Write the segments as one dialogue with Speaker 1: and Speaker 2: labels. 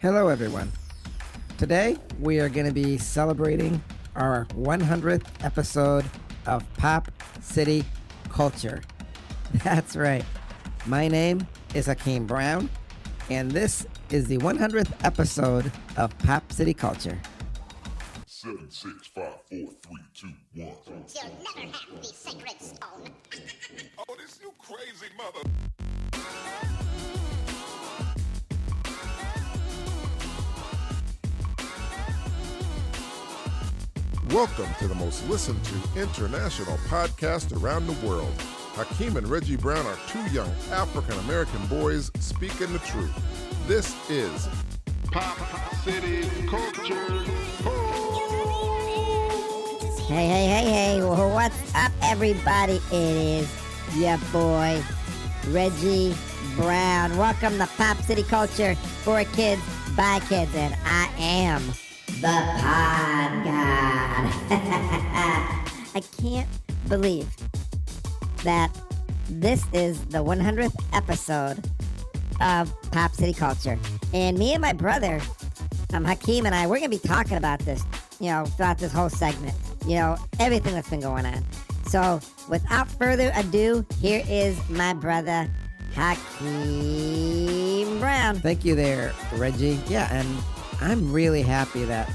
Speaker 1: Hello, everyone. Today, we are going to be celebrating our 100th episode of Pop City Culture. That's right. My name is Hakeem Brown, and this is the 100th episode of Pop City Culture.
Speaker 2: 7, 6, 5, 4, 3, 2, 1.
Speaker 3: You'll never have the sacred stone.
Speaker 2: Oh, this you crazy mother. Welcome to the most listened to international podcast around the world. Hakeem and Reggie Brown are two young African-American boys speaking the truth. This is Pop City Culture.
Speaker 4: Hey. Well, what's up, everybody? It is your boy, Reggie Brown. Welcome to Pop City Culture for kids, by kids, and I am the Pod God. I can't believe that this is the 100th episode of Pop City Culture. And me and my brother, Hakeem and I, we're going to be talking about this, throughout this whole segment. Everything that's been going on. So, without further ado, here is my brother, Hakeem Brown.
Speaker 1: Thank you there, Reggie. Yeah, and I'm really happy that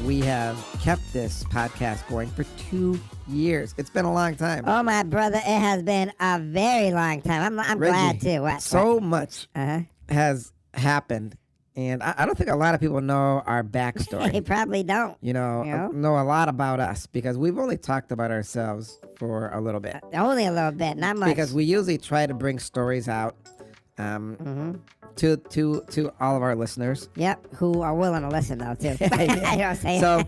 Speaker 1: we have kept this podcast going for 2 years. It's been a long time.
Speaker 4: Oh, my brother, it has been a very long time. I'm
Speaker 1: Reggie,
Speaker 4: glad, too. What?
Speaker 1: Much has happened. And I don't think a lot of people know our backstory.
Speaker 4: They probably don't.
Speaker 1: Know a lot about us because we've only talked about ourselves for a little bit.
Speaker 4: Only a little bit, not much.
Speaker 1: Because we usually try to bring stories out to all of our listeners.
Speaker 4: Yep, who are willing to listen, though, too.
Speaker 1: So,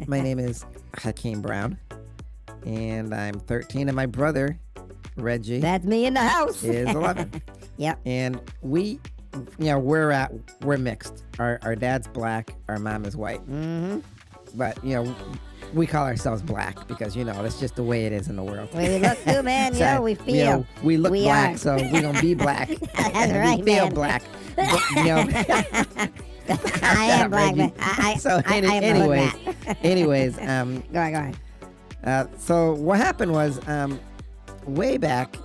Speaker 1: my name is Hakeem Brown, and I'm 13, and my brother, Reggie,
Speaker 4: that's me in the house,
Speaker 1: is 11.
Speaker 4: Yep.
Speaker 1: And we're mixed. Our dad's black, our mom is white.
Speaker 4: Mm-hmm.
Speaker 1: But we call ourselves black because that's just the way it is in the world.
Speaker 4: We look too, man.
Speaker 1: So,
Speaker 4: we feel.
Speaker 1: We look
Speaker 4: we
Speaker 1: black,
Speaker 4: are.
Speaker 1: so we're gonna be black.
Speaker 4: That's right,
Speaker 1: we feel
Speaker 4: man.
Speaker 1: black. But,
Speaker 4: I am black, man.
Speaker 1: Anyways,
Speaker 4: Go ahead.
Speaker 1: so what happened was, way back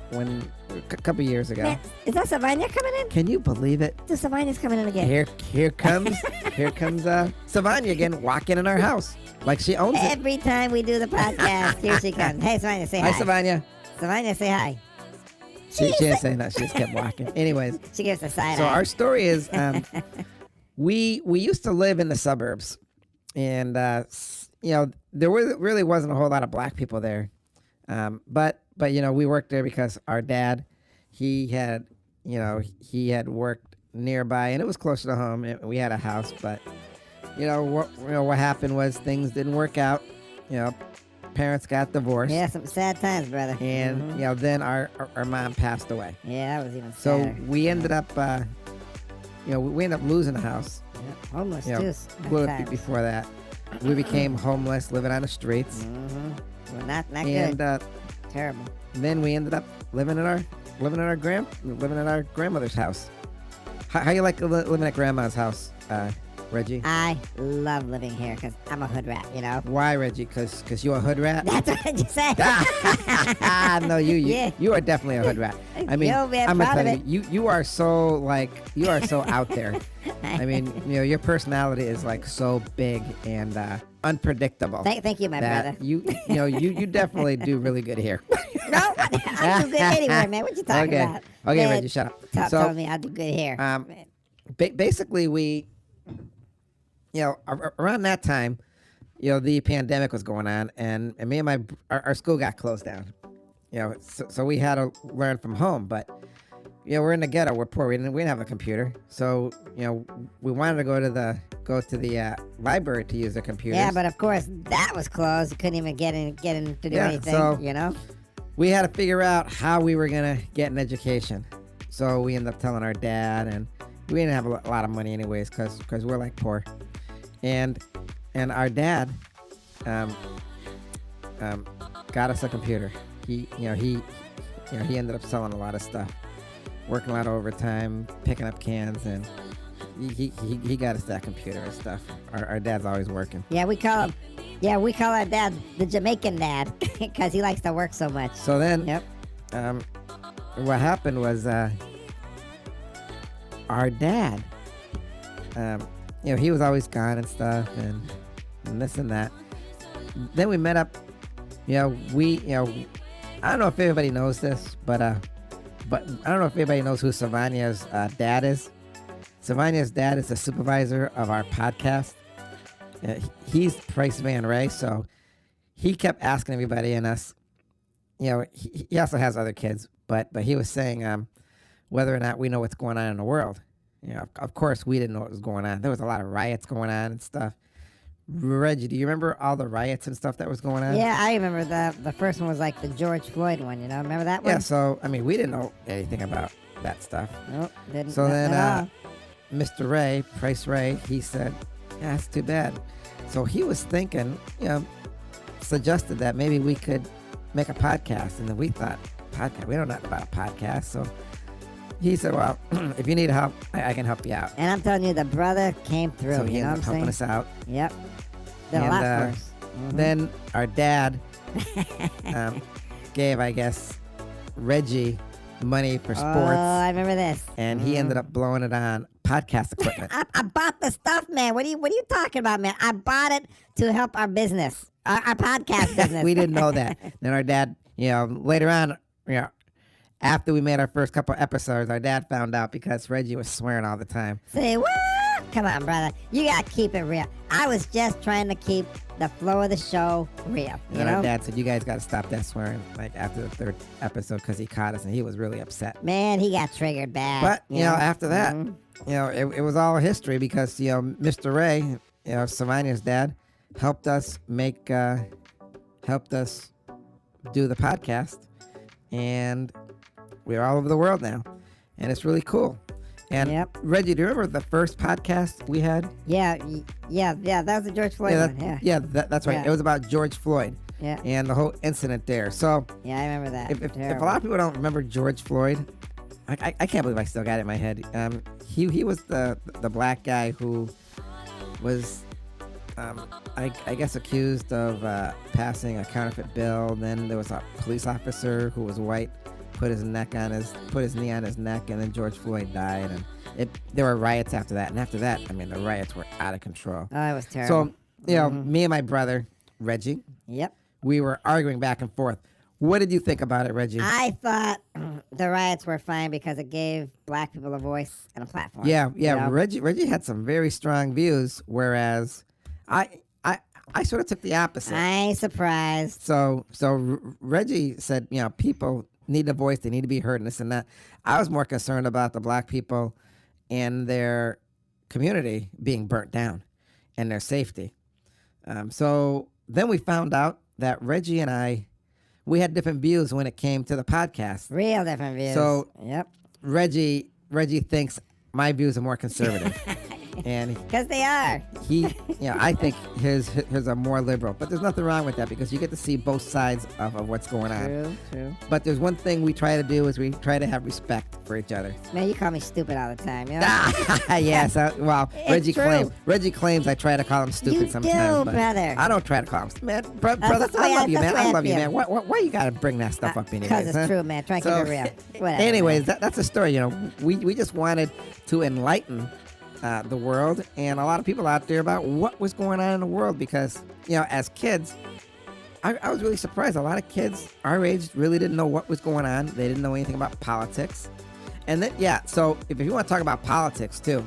Speaker 1: when a couple years ago.
Speaker 4: Man, is that Savannah coming in?
Speaker 1: Can you believe it?
Speaker 4: The Savannah's coming in again.
Speaker 1: Here comes Savannah again, walking in our house like she owns it.
Speaker 4: Every time we do the podcast, here she comes. Hey, Savannah, say hi.
Speaker 1: Hi, Savannah.
Speaker 4: Savannah, say hi.
Speaker 1: She didn't say that. She just kept walking. Anyways,
Speaker 4: She gives a side
Speaker 1: so
Speaker 4: eye.
Speaker 1: our story is, we used to live in the suburbs, and there really wasn't a whole lot of black people there, but we worked there because our dad, he had worked nearby, and it was closer to home, and we had a house. But what happened was things didn't work out. Parents got divorced.
Speaker 4: Yeah, some sad times, brother.
Speaker 1: And then our mom passed away.
Speaker 4: Yeah, that was even
Speaker 1: So
Speaker 4: sadder.
Speaker 1: we ended up, we ended up losing the house.
Speaker 4: Yeah, homeless,
Speaker 1: You know,
Speaker 4: too.
Speaker 1: a little bit before that, we became homeless, living on the streets.
Speaker 4: Mm-hmm. Well, not
Speaker 1: And
Speaker 4: good. Terrible.
Speaker 1: then we ended up living at our grandmother's house. How you like living at grandma's house, Reggie?
Speaker 4: I love living here because I'm a hood rat,
Speaker 1: Why, Reggie? Cause you a hood rat?
Speaker 4: That's what I just said.
Speaker 1: No,
Speaker 4: Yeah.
Speaker 1: you are definitely a hood rat. I mean,
Speaker 4: Yo, man,
Speaker 1: I'm
Speaker 4: proud
Speaker 1: gonna
Speaker 4: of
Speaker 1: tell you are so out there. I mean, your personality is like so big and unpredictable.
Speaker 4: Thank you, my
Speaker 1: that
Speaker 4: brother.
Speaker 1: You definitely do really good here.
Speaker 4: No, I do good anywhere, man. What you talking about?
Speaker 1: Okay,
Speaker 4: Man,
Speaker 1: Reggie, shut up.
Speaker 4: Told me I do good here.
Speaker 1: Basically, we, around that time, the pandemic was going on, and me and our school got closed down. So we had to learn from home, but we're in the ghetto, we're poor, we didn't have a computer, so we wanted to go to the library to use the computers.
Speaker 4: Yeah, but of course that was closed. You couldn't even get in to do anything.
Speaker 1: So we had to figure out how we were gonna get an education. So we ended up telling our dad, and we didn't have a lot of money anyways, cause we're like poor, and our dad got us a computer. He ended up selling a lot of stuff. working a lot of overtime, picking up cans, and he got us that computer and stuff. Our dad's always working.
Speaker 4: Yeah, we call our dad the Jamaican dad because he likes to work so much.
Speaker 1: So then,
Speaker 4: Yep.
Speaker 1: what happened was our dad, he was always gone and stuff, and this and that. Then we met up. I don't know if everybody knows this, but I don't know if everybody knows who Savania's dad is. Savania's dad is the supervisor of our podcast. He's Price Van Ray, so he kept asking everybody and us. He also has other kids, but he was saying whether or not we know what's going on in the world. Of course, we didn't know what was going on. There was a lot of riots going on and stuff. Reggie, do you remember all the riots and stuff that was going on?
Speaker 4: Yeah, I remember the first one was like the George Floyd one, remember that one?
Speaker 1: Yeah, so, we didn't know anything about that stuff.
Speaker 4: Nope, didn't.
Speaker 1: So
Speaker 4: nothing
Speaker 1: then
Speaker 4: at all.
Speaker 1: Mr. Ray, Price Ray, he said, yeah, that's too bad. So he was thinking, suggested that maybe we could make a podcast. And then we thought, podcast? We don't know nothing about a podcast. So he said, well, if you need help, I can help you out.
Speaker 4: And I'm telling you, the brother came through.
Speaker 1: So he
Speaker 4: you know
Speaker 1: ended
Speaker 4: what
Speaker 1: up
Speaker 4: I'm
Speaker 1: helping
Speaker 4: saying?
Speaker 1: us out.
Speaker 4: Yep. Did a
Speaker 1: And,
Speaker 4: lot for us.
Speaker 1: Then our dad gave, I guess, Reggie money for sports.
Speaker 4: Oh, I remember this.
Speaker 1: And he ended up blowing it on podcast equipment.
Speaker 4: I bought the stuff, man. What are you talking about, man? I bought it to help our business, our podcast business.
Speaker 1: We didn't know that. Then our dad, later on, after we made our first couple episodes, our dad found out because Reggie was swearing all the time.
Speaker 4: Say what? Come on, brother. You gotta keep it real. I was just trying to keep the flow of the show real.
Speaker 1: And our dad said, you guys got to stop that swearing, after the third episode, because he caught us and he was really upset.
Speaker 4: Man, he got triggered bad.
Speaker 1: But, after that, it was all history because, Mr. Ray, Savania's dad, helped us do the podcast. And we're all over the world now. And it's really cool. And Reggie, do you remember the first podcast we had?
Speaker 4: Yeah, that was the George Floyd one. Yeah,
Speaker 1: that's right.
Speaker 4: Yeah.
Speaker 1: It was about George Floyd.
Speaker 4: Yeah.
Speaker 1: And the whole incident there. So
Speaker 4: yeah, I remember that.
Speaker 1: If a lot of people don't remember George Floyd, I can't believe I still got it in my head. He was the black guy who was, I guess, accused of passing a counterfeit bill. Then there was a police officer who was white, put his knee on his neck, and then George Floyd died. And there were riots after that. And after that, the riots were out of control.
Speaker 4: Oh, it was terrible.
Speaker 1: So, me and my brother, Reggie, we were arguing back and forth. What did you think about it, Reggie?
Speaker 4: I thought the riots were fine because it gave black people a voice and a platform.
Speaker 1: Yeah. Reggie had some very strong views, whereas I sort of took the opposite.
Speaker 4: I ain't surprised.
Speaker 1: So Reggie said, people need a voice, they need to be heard, and this and that. I was more concerned about the black people and their community being burnt down and their safety. So then we found out that Reggie and we had different views when it came to the podcast.
Speaker 4: Real different views.
Speaker 1: So Reggie thinks my views are more conservative. And
Speaker 4: because they are.
Speaker 1: I think his are more liberal, but there's nothing wrong with that because you get to see both sides of what's going on.
Speaker 4: True.
Speaker 1: But there's one thing we try to do is we try to have respect for each other.
Speaker 4: Man, you call me stupid all the time.
Speaker 1: Yes.
Speaker 4: It's
Speaker 1: Reggie claims I try to call him stupid
Speaker 4: you
Speaker 1: sometimes.
Speaker 4: Do,
Speaker 1: but
Speaker 4: brother.
Speaker 1: I don't try to call him man, brother. I love you, man. I love you, man. Why you gotta bring that stuff up anyways?
Speaker 4: Because it's true, man. Try to keep it real. Whatever,
Speaker 1: anyways, that's the story. We just wanted to enlighten the world and a lot of people out there about what was going on in the world because, as kids, I was really surprised. A lot of kids our age really didn't know what was going on. They didn't know anything about politics. And then, so if you want to talk about politics too,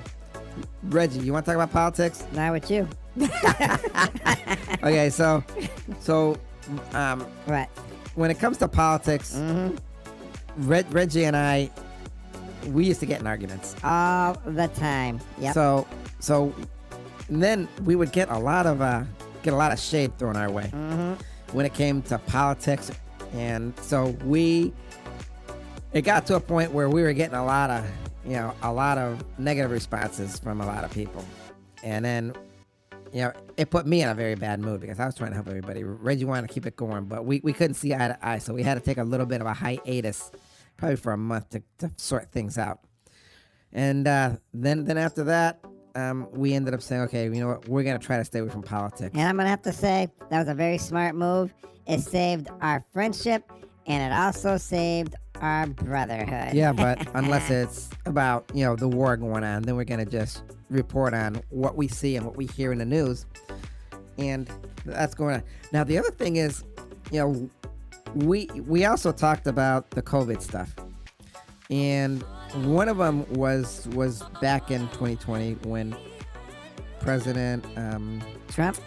Speaker 1: Reggie, you want to talk about politics?
Speaker 4: Not with you.
Speaker 1: Okay, so
Speaker 4: right.
Speaker 1: When it comes to politics, Reggie and we used to get in arguments
Speaker 4: all the time. Yep.
Speaker 1: So then we would get a lot of shade thrown our way when it came to politics, and so it got to a point where we were getting a lot of negative responses from a lot of people, and then it put me in a very bad mood because I was trying to help everybody. Reggie wanted to keep it going, but we couldn't see eye to eye, so we had to take a little bit of a hiatus probably for a month to sort things out. And then after that, we ended up saying, okay, you know what, we're going to try to stay away from politics.
Speaker 4: And I'm going to have to say that was a very smart move. It saved our friendship, and it also saved our brotherhood.
Speaker 1: Yeah, but unless it's about, the war going on, then we're going to just report on what we see and what we hear in the news. And that's going on. Now, the other thing is, we also talked about the COVID stuff. And one of them was back in 2020 when President
Speaker 4: Trump.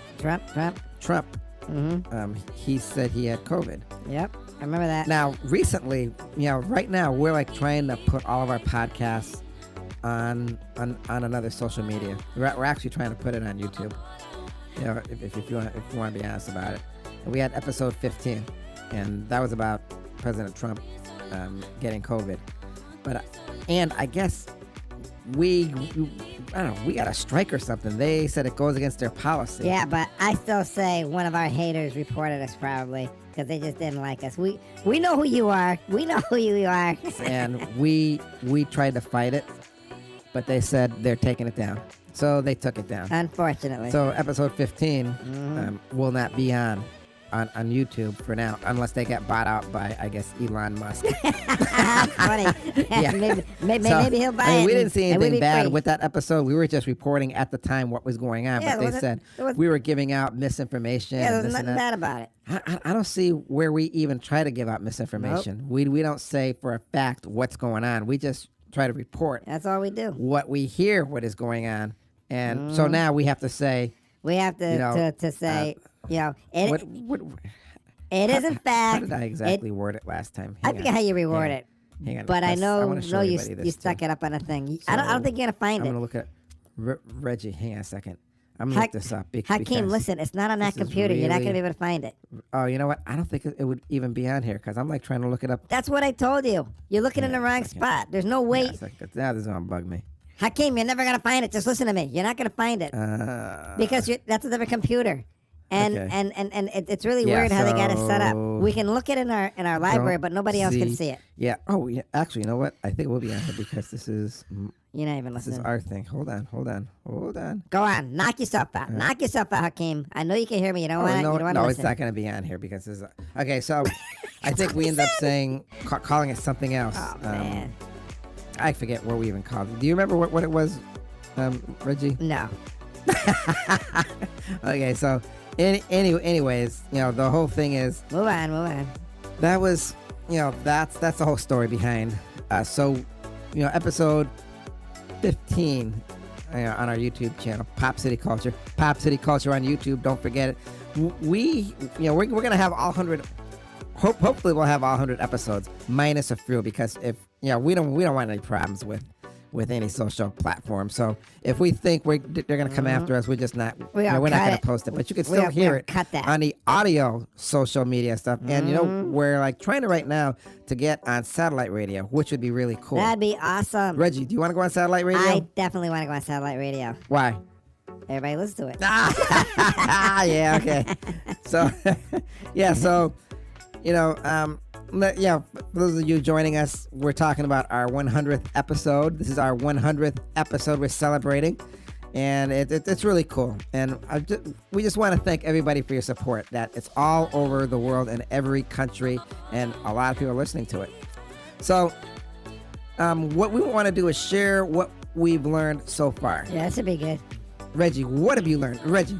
Speaker 1: he said he had COVID.
Speaker 4: Yep, I remember that.
Speaker 1: Now, recently, right now, we're like trying to put all of our podcasts on another social media. We're actually trying to put it on YouTube. If you want to be honest about it. And we had episode 15, and that was about President Trump getting COVID. But and I guess we got a strike or something. They said it goes against their policy.
Speaker 4: Yeah, but I still say one of our haters reported us probably because they just didn't like us. We know who you are. We know who you are.
Speaker 1: And we tried to fight it, but they said they're taking it down. So they took it down.
Speaker 4: Unfortunately.
Speaker 1: So episode 15 will not be on YouTube for now, unless they get bought out by, I guess, Elon Musk.
Speaker 4: Funny.
Speaker 1: Yeah.
Speaker 4: Maybe he'll buy it.
Speaker 1: We didn't see anything bad
Speaker 4: free.
Speaker 1: with that episode. We were just reporting at the time what was going on.
Speaker 4: Yeah,
Speaker 1: but they said we were giving out misinformation.
Speaker 4: Yeah,
Speaker 1: and
Speaker 4: there's
Speaker 1: this and
Speaker 4: nothing
Speaker 1: that.
Speaker 4: bad about it.
Speaker 1: I don't see where we even try to give out misinformation.
Speaker 4: Nope.
Speaker 1: We don't say for a fact what's going on. We just try to report
Speaker 4: That's all we do.
Speaker 1: what we hear, what is going on. And so now we have to say...
Speaker 4: We have to say, it
Speaker 1: It
Speaker 4: is in fact.
Speaker 1: How did I exactly word it last time?
Speaker 4: I forget how you reword it.
Speaker 1: Hang on.
Speaker 4: But I
Speaker 1: wanna show
Speaker 4: know
Speaker 1: everybody
Speaker 4: you
Speaker 1: this
Speaker 4: stuck
Speaker 1: too.
Speaker 4: it up on a thing.
Speaker 1: So,
Speaker 4: I don't think you're gonna find
Speaker 1: I'm
Speaker 4: it.
Speaker 1: gonna look at Reggie. Hang on a second. I'm gonna look this up.
Speaker 4: Hakeem,
Speaker 1: because
Speaker 4: listen, it's not on that
Speaker 1: this is
Speaker 4: computer. You're not gonna
Speaker 1: really-
Speaker 4: be able to find it.
Speaker 1: Oh, you know what? I don't think it would even be on here because I'm like trying to look it up.
Speaker 4: That's what I told you. You're looking in the wrong spot. There's no way.
Speaker 1: Now this is gonna bug me.
Speaker 4: Hakeem, you're never gonna find it. Just listen to me. You're not gonna find it because that's a different computer. And
Speaker 1: Okay.
Speaker 4: and it's really
Speaker 1: Yeah,
Speaker 4: weird how they got it set up.
Speaker 1: so-
Speaker 4: We can look it in our library, but nobody else can see it.
Speaker 1: Yeah. Oh, yeah. Actually, you know what? I think it will be on here because this is
Speaker 4: You're not even
Speaker 1: this
Speaker 4: listening.
Speaker 1: is our thing. Hold on.
Speaker 4: Go on, knock yourself out. Knock yourself out, Hakeem. I know you can hear me. You don't want to.
Speaker 1: no,
Speaker 4: You don't want to
Speaker 1: no,
Speaker 4: listen.
Speaker 1: it's not going to be on here because this is okay. So, I think we end up saying calling it something else.
Speaker 4: Oh man,
Speaker 1: I forget what we even called it. Do you remember what it was, Reggie?
Speaker 4: no.
Speaker 1: Okay, so anyways, the whole thing is
Speaker 4: Move on.
Speaker 1: that was, that's the whole story behind. So, episode 15 on our YouTube channel, Pop City Culture on YouTube. Don't forget it. We're gonna have all 100. Hopefully, we'll have all 100 episodes minus a few because if we don't want any problems with any social platform. So if we think they're going to come after us, we're just not. We're not going to post it. But you can still hear it
Speaker 4: cut that.
Speaker 1: on the audio social media stuff. And we're like trying to right now to get on satellite radio, which would be really cool.
Speaker 4: That'd be awesome.
Speaker 1: Reggie, do you want to go on satellite radio?
Speaker 4: I definitely want to go on satellite radio.
Speaker 1: Why?
Speaker 4: Everybody listens to it.
Speaker 1: Yeah. Okay. So, yeah. So, for those of you joining us, we're talking about our 100th episode. This is our 100th episode we're celebrating, and it's really cool. And we just want to thank everybody for your support. That it's all over the world in every country, and a lot of people are listening to it. So, what we want to do is share what we've learned so far.
Speaker 4: Yeah, that should be good.
Speaker 1: Reggie, what have you learned? Reggie,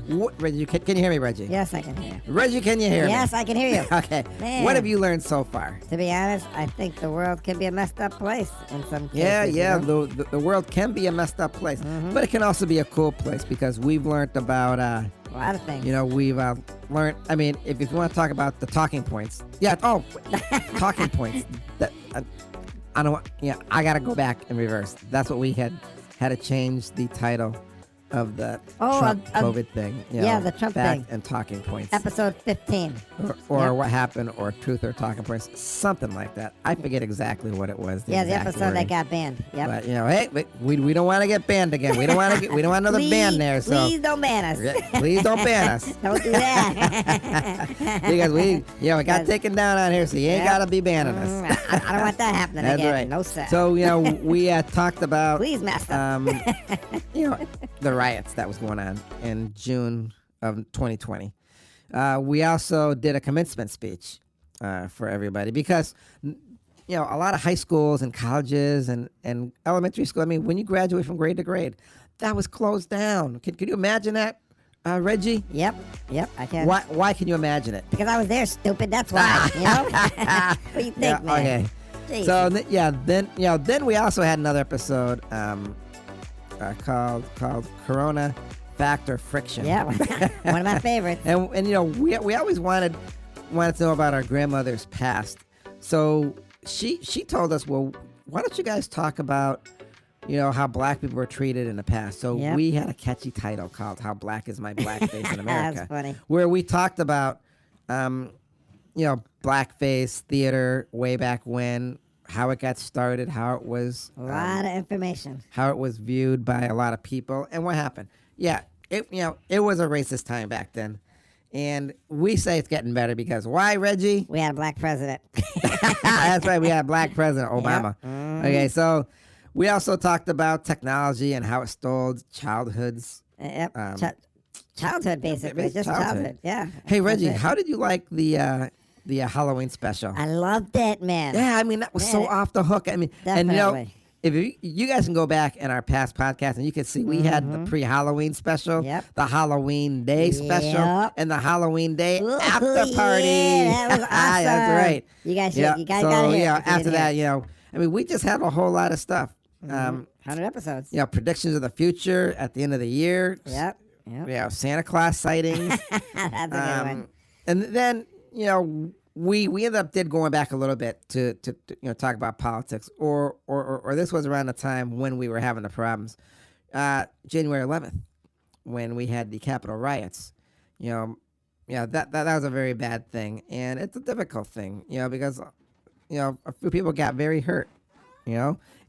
Speaker 1: can you hear me, Reggie?
Speaker 4: Yes, I can hear you.
Speaker 1: Reggie, can you hear me?
Speaker 4: Yes, I can hear you.
Speaker 1: Okay.
Speaker 4: Man.
Speaker 1: What have you learned so far?
Speaker 4: To be honest, I think the world can be a messed up place in some cases.
Speaker 1: Yeah.
Speaker 4: you know?
Speaker 1: The world can be a messed up place, but it can also be a cool place because we've learned about,
Speaker 4: A lot of things.
Speaker 1: we've learned. I mean, if you want to talk about the talking points, yeah. Oh, talking points. That I don't. Yeah, I gotta go back in reverse. That's what we had to change the title of the
Speaker 4: Oh,
Speaker 1: Trump
Speaker 4: of-
Speaker 1: COVID thing. You
Speaker 4: yeah,
Speaker 1: know,
Speaker 4: the Trump
Speaker 1: fact
Speaker 4: thing.
Speaker 1: and talking points.
Speaker 4: Episode 15.
Speaker 1: Or
Speaker 4: Yep.
Speaker 1: what happened, or truth or talking points, something like that. I forget exactly what it was.
Speaker 4: Yeah, the
Speaker 1: exact
Speaker 4: episode
Speaker 1: wording.
Speaker 4: that got banned. Yep.
Speaker 1: But hey, we don't want to get banned again. We don't want to we don't want another ban there. So
Speaker 4: Please don't ban us.
Speaker 1: please don't ban us.
Speaker 4: Don't do that.
Speaker 1: Because we got taken down on here, so you ain't
Speaker 4: Yep.
Speaker 1: gotta be banning us.
Speaker 4: I don't want that happening
Speaker 1: That's
Speaker 4: again.
Speaker 1: right.
Speaker 4: No, sir.
Speaker 1: So we talked about
Speaker 4: Please, master.
Speaker 1: the riots that was going on in June of 2020. We also did a commencement speech for everybody because a lot of high schools and colleges and elementary school. I mean, when you graduate from grade to grade, that was closed down. Can you imagine that, Reggie?
Speaker 4: Yep, I can.
Speaker 1: Why can you imagine it?
Speaker 4: Because I was there, stupid. That's why. What do you think,
Speaker 1: Yeah,
Speaker 4: man?
Speaker 1: okay.
Speaker 4: Jeez.
Speaker 1: So then we also had another episode called Corona Factor Friction.
Speaker 4: Yeah, one of my favorites.
Speaker 1: And we always wanted to know about our grandmother's past. So she told us, well, why don't you guys talk about how black people were treated in the past. So
Speaker 4: Yep.
Speaker 1: we had a catchy title called "How Black Is My Blackface in America,"
Speaker 4: That's funny.
Speaker 1: where we talked about blackface theater way back when, how it got started, how it was
Speaker 4: A lot of information.
Speaker 1: how it was viewed by a lot of people, and what happened. Yeah, it was a racist time back then, and we say it's getting better because why, Reggie?
Speaker 4: We had a black president.
Speaker 1: That's right, we had Black President Obama. Okay, so we also talked about technology and how it stole childhoods.
Speaker 4: Yep. Childhood, basically.
Speaker 1: it's
Speaker 4: Just
Speaker 1: childhood.
Speaker 4: childhood. Yeah.
Speaker 1: Hey,
Speaker 4: That's
Speaker 1: Reggie,
Speaker 4: it.
Speaker 1: how did you like the Halloween special?
Speaker 4: I loved it, man.
Speaker 1: Yeah, I mean that was so
Speaker 4: Man,
Speaker 1: off the hook. I mean,
Speaker 4: Definitely.
Speaker 1: and if you guys can go back in our past podcasts and you can see we had the pre-Halloween special,
Speaker 4: Yep.
Speaker 1: the Halloween Day special,
Speaker 4: Yep.
Speaker 1: and the Halloween Day
Speaker 4: Ooh,
Speaker 1: after party.
Speaker 4: yeah, that was
Speaker 1: That's
Speaker 4: awesome.
Speaker 1: right.
Speaker 4: You guys should-
Speaker 1: Yeah.
Speaker 4: you guys
Speaker 1: so,
Speaker 4: gotta hear it if you
Speaker 1: after
Speaker 4: didn't
Speaker 1: that,
Speaker 4: hear
Speaker 1: I mean, we just had a whole lot of stuff.
Speaker 4: 100 episodes.
Speaker 1: Predictions of the future at the end of the year.
Speaker 4: Yep.
Speaker 1: Santa Claus sightings.
Speaker 4: That's a good one.
Speaker 1: And then we ended up going back a little bit to talk about politics, or this was around the time when we were having the problems, January 11th, when we had the Capitol riots. That was a very bad thing, and it's a difficult thing, because a few people got very hurt,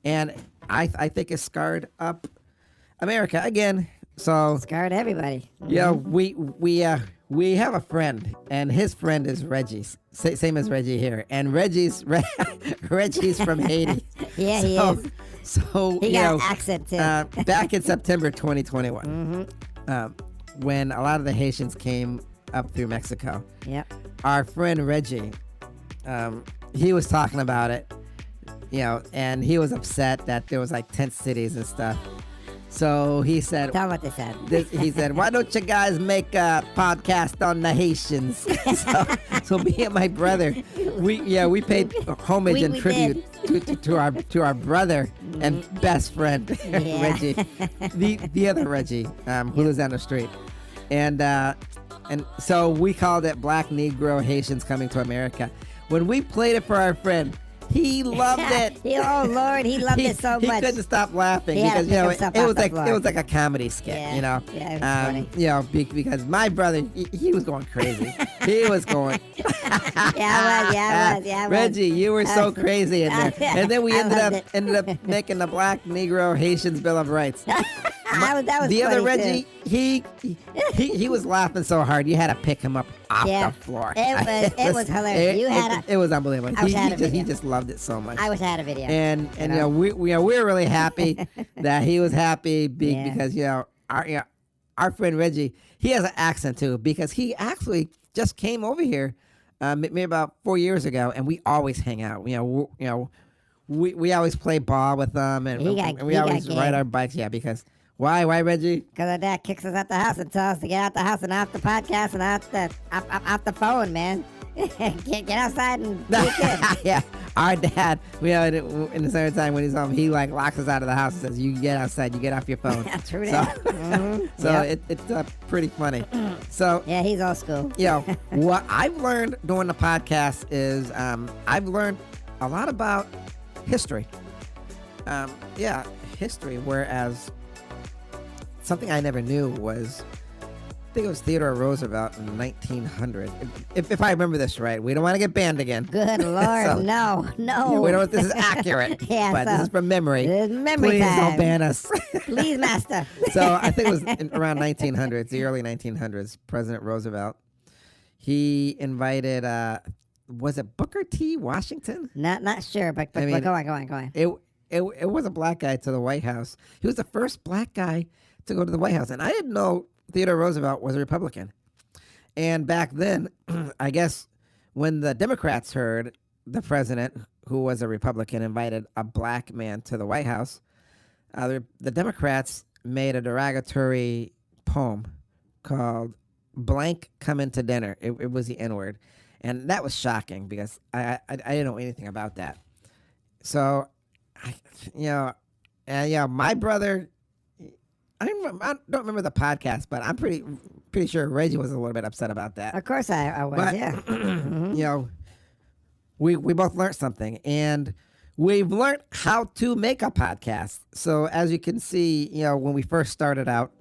Speaker 1: and I think it scarred up America again. So
Speaker 4: Scarred everybody.
Speaker 1: we have a friend, and his friend is Reggie's, same as Reggie here, and Reggie's from Haiti.
Speaker 4: Yeah, he is.
Speaker 1: So
Speaker 4: He got an accent, too.
Speaker 1: back in September 2021, when a lot of the Haitians came up through Mexico,
Speaker 4: Yep.
Speaker 1: our friend Reggie, he was talking about it, and he was upset that there was like tent cities and stuff. So he said,
Speaker 4: Tell him what they said.
Speaker 1: he said, why don't you guys make a podcast on the Haitians? so me and my brother, we paid homage and
Speaker 4: we
Speaker 1: tribute to our brother and best friend,
Speaker 4: Yeah.
Speaker 1: Reggie, the other Reggie, who lives down the street. And so we called it Black Negro Haitians Coming to America. When we played it for our friend, he loved it.
Speaker 4: Oh Lord, he loved it so
Speaker 1: He
Speaker 4: much.
Speaker 1: couldn't stop laughing
Speaker 4: He had to
Speaker 1: because
Speaker 4: pick himself
Speaker 1: it
Speaker 4: off
Speaker 1: was
Speaker 4: the
Speaker 1: like
Speaker 4: floor.
Speaker 1: it was like a comedy skit,
Speaker 4: Yeah, yeah, it was funny.
Speaker 1: because my brother he was going crazy. He was going.
Speaker 4: Yeah, I was.
Speaker 1: Reggie, you were so crazy in there, and then we
Speaker 4: I
Speaker 1: ended
Speaker 4: loved
Speaker 1: up making the Black Negro Haitians Bill of Rights.
Speaker 4: that was
Speaker 1: The other
Speaker 4: funny,
Speaker 1: Reggie,
Speaker 4: too.
Speaker 1: he was laughing so hard you had to pick him up off
Speaker 4: Yeah.
Speaker 1: the floor.
Speaker 4: It was hilarious. You had
Speaker 1: it was unbelievable.
Speaker 4: I wish I had a
Speaker 1: He
Speaker 4: video.
Speaker 1: just loved it so much.
Speaker 4: I wish I had a video.
Speaker 1: And
Speaker 4: know?
Speaker 1: we were really happy that he was happy
Speaker 4: Yeah.
Speaker 1: because our friend Reggie, he has an accent too, because he actually just came over here maybe about 4 years ago, and we always hang out. We always play ball with them, and we always
Speaker 4: game.
Speaker 1: ride our bikes. Yeah, because why Reggie?
Speaker 4: Because our dad kicks us out the house and tells us to get out the house and off the podcast and off the phone, man. Get outside and be a kid.
Speaker 1: Yeah, our dad, in the summertime when he's home, he like locks us out of the house and says, "You get outside, you get off your phone."
Speaker 4: True
Speaker 1: So,
Speaker 4: that. Yep.
Speaker 1: it's pretty funny. So,
Speaker 4: Yeah, he's old school.
Speaker 1: what I've learned doing the podcast is I've learned a lot about history. History. Whereas something I never knew was, I think it was Theodore Roosevelt in 1900. If I remember this right, we don't want to get banned again.
Speaker 4: Good Lord,
Speaker 1: So-
Speaker 4: no.
Speaker 1: Yeah, we don't know if this is accurate,
Speaker 4: Yeah,
Speaker 1: but
Speaker 4: so-
Speaker 1: this is from memory.
Speaker 4: This is memory
Speaker 1: Please
Speaker 4: time.
Speaker 1: don't ban us.
Speaker 4: Please, master.
Speaker 1: So I think it was around 1900s, the early 1900s, President Roosevelt. He invited, was it Booker T. Washington?
Speaker 4: Not sure, but
Speaker 1: I mean-
Speaker 4: go on.
Speaker 1: It was a black guy to the White House. He was the first black guy to go to the White House. And I didn't know Theodore Roosevelt was a Republican. And back then, I guess when the Democrats heard the president, who was a Republican, invited a black man to the White House, the Democrats made a derogatory poem called Blank Coming to Dinner. It was the N-word. And that was shocking because I didn't know anything about that. So, my brother, I don't remember the podcast, but I'm pretty sure Reggie was a little bit upset about that.
Speaker 4: Of course I was,
Speaker 1: But,
Speaker 4: yeah.
Speaker 1: We both learned something, and we've learned how to make a podcast. So as you can see, when we first started out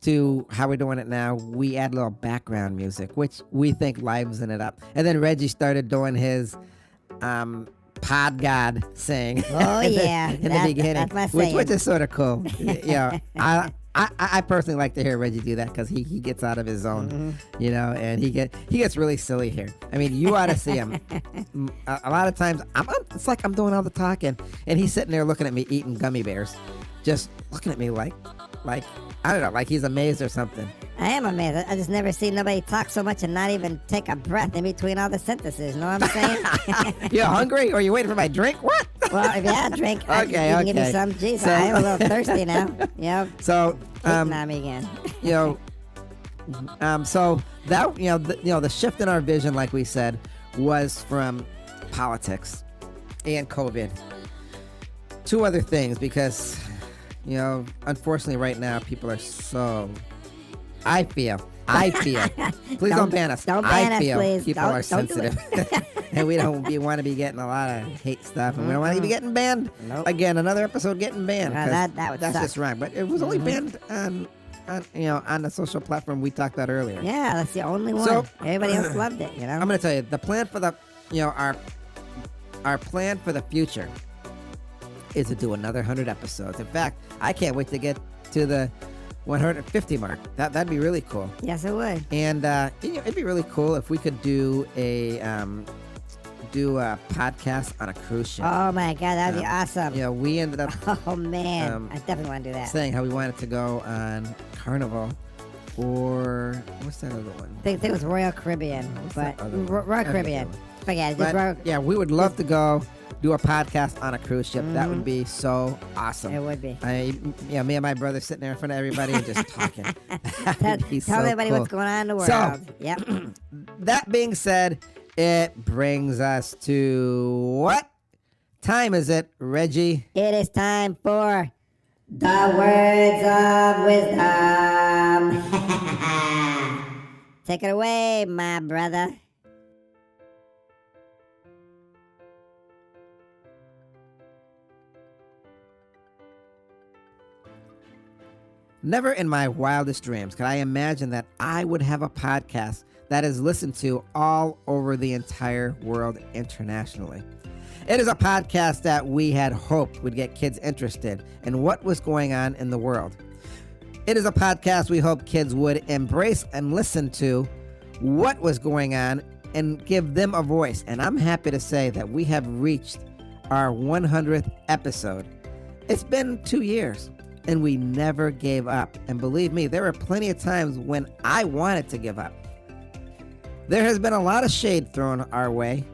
Speaker 1: to how we're doing it now, we add a little background music, which we think livens it up. And then Reggie started doing his pod god sing.
Speaker 4: Oh,
Speaker 1: in the-
Speaker 4: yeah.
Speaker 1: in the
Speaker 4: That-
Speaker 1: beginning,
Speaker 4: that's my
Speaker 1: which
Speaker 4: saying.
Speaker 1: is sort of cool. I personally like to hear Reggie do that because he gets out of his zone, and he gets really silly here. I mean, you ought to see him. A lot of times, it's like I'm doing all the talking, and he's sitting there looking at me eating gummy bears, just looking at me like I don't know, like he's amazed or something.
Speaker 4: I am amazed. I just never seen nobody talk so much and not even take a breath in between all the sentences. Know what I'm saying?
Speaker 1: You hungry or you waiting for my drink? What?
Speaker 4: Well, if you had a drink, I
Speaker 1: Okay,
Speaker 4: can give you
Speaker 1: okay.
Speaker 4: some. Jeez,
Speaker 1: So-
Speaker 4: I am a little thirsty now. Yep.
Speaker 1: So,
Speaker 4: Eating on me again.
Speaker 1: So that the shift in our vision, like we said, was from politics and COVID. Two other things, because unfortunately, right now people are so. I feel. Please don't ban us.
Speaker 4: Don't ban
Speaker 1: I
Speaker 4: us,
Speaker 1: feel
Speaker 4: please.
Speaker 1: people
Speaker 4: Don't-
Speaker 1: are
Speaker 4: don't do it.
Speaker 1: sensitive, and we want to be getting a lot of hate stuff, and we don't want to be getting banned.
Speaker 4: Nope.
Speaker 1: Again, another episode getting banned.
Speaker 4: Well,
Speaker 1: 'cause
Speaker 4: that would
Speaker 1: that's
Speaker 4: suck.
Speaker 1: just wrong. But it was only banned on the social platform we talked about earlier.
Speaker 4: Yeah, that's the only one.
Speaker 1: So-
Speaker 4: Everybody else loved it,
Speaker 1: I'm going to tell you the plan for the our plan for the future is to do another 100 episodes. In fact, I can't wait to get to the 150 mark. That'd be really cool.
Speaker 4: Yes, it would.
Speaker 1: And it'd be really cool if we could do a podcast on a cruise ship.
Speaker 4: Oh my God, that'd be awesome.
Speaker 1: We ended up
Speaker 4: Oh man,
Speaker 1: um,
Speaker 4: I definitely want to do that.
Speaker 1: saying how we wanted to go on Carnival, or what's that other one?
Speaker 4: I think it was Royal Caribbean,
Speaker 1: What's
Speaker 4: but
Speaker 1: that other one?
Speaker 4: Royal
Speaker 1: I forget
Speaker 4: Caribbean.
Speaker 1: what.
Speaker 4: Forget it. Just Royal.
Speaker 1: But yeah, we would love to go do a podcast on a cruise ship. That would be so awesome.
Speaker 4: It would be.
Speaker 1: Me and my brother sitting there in front of everybody and just talking. That
Speaker 4: Tell,
Speaker 1: would be
Speaker 4: tell
Speaker 1: so
Speaker 4: everybody
Speaker 1: cool.
Speaker 4: what's going on in the world.
Speaker 1: So-
Speaker 4: Yep.
Speaker 1: That being said, it brings us to what time is it, Reggie?
Speaker 4: It is time for the words of wisdom. Take it away, my brother.
Speaker 1: Never in my wildest dreams could I imagine that I would have a podcast that is listened to all over the entire world internationally. It is a podcast that we had hoped would get kids interested in what was going on in the world. It is a podcast we hope kids would embrace and listen to what was going on and give them a voice. And I'm happy to say that we have reached our 100th episode. It's been 2 years. And we never gave up. And believe me, there were plenty of times when I wanted to give up. There has been a lot of shade thrown our way,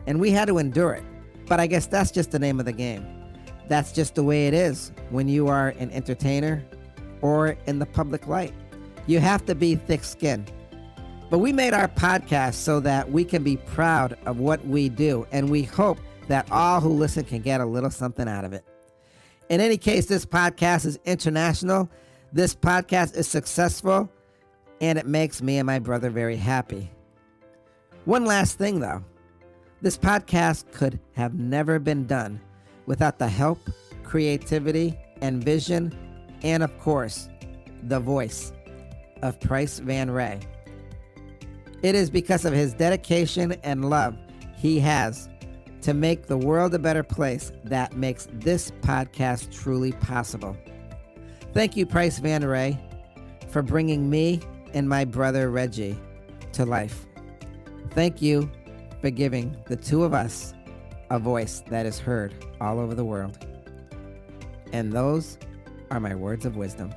Speaker 1: and we had to endure it. But I guess that's just the name of the game. That's just the way it is when you are an entertainer or in the public light. You have to be thick-skinned. But we made our podcast so that we can be proud of what we do, and we hope that all who listen can get a little something out of it. In any case, this podcast is international. This podcast is successful, and it makes me and my brother very happy. One last thing, though. This podcast could have never been done without the help, creativity, and vision, and of course, the voice of Price Van Ray. It is because of his dedication and love he has to make the world a better place that makes this podcast truly possible. Thank you, Price Van Ray, for bringing me and my brother Reggie to life. Thank you for giving the two of us a voice that is heard all over the world. And those are my words of wisdom.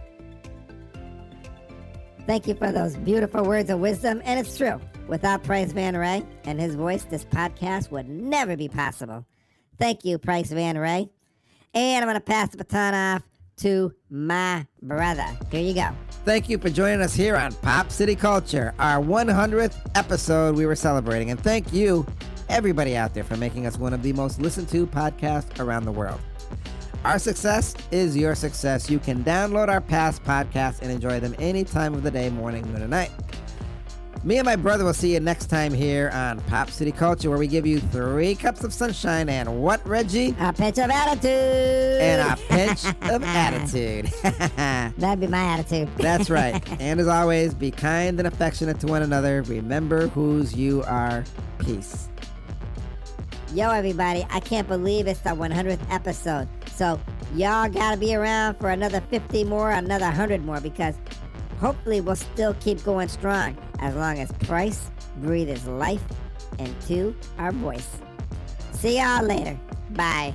Speaker 4: Thank you for those beautiful words of wisdom, and it's true. Without Price Van Ray and his voice, this podcast would never be possible. Thank you, Price Van Ray. And I'm going to pass the baton off to my brother. Here you go.
Speaker 1: Thank you for joining us here on Pop City Culture, our 100th episode we were celebrating. And thank you, everybody out there, for making us one of the most listened to podcasts around the world. Our success is your success. You can download our past podcasts and enjoy them any time of the day, morning, noon, and night. Me and my brother will see you next time here on Pop City Culture, where we give you 3 cups of sunshine and what, Reggie?
Speaker 4: A pinch of attitude.
Speaker 1: And a pinch of attitude.
Speaker 4: That'd be my attitude.
Speaker 1: That's right. And as always, be kind and affectionate to one another. Remember whose you are. Peace.
Speaker 4: Yo, everybody, I can't believe it's the 100th episode. So y'all gotta be around for another 50 more, another 100 more, because hopefully we'll still keep going strong as long as Price breathes life into our voice. See y'all later. Bye.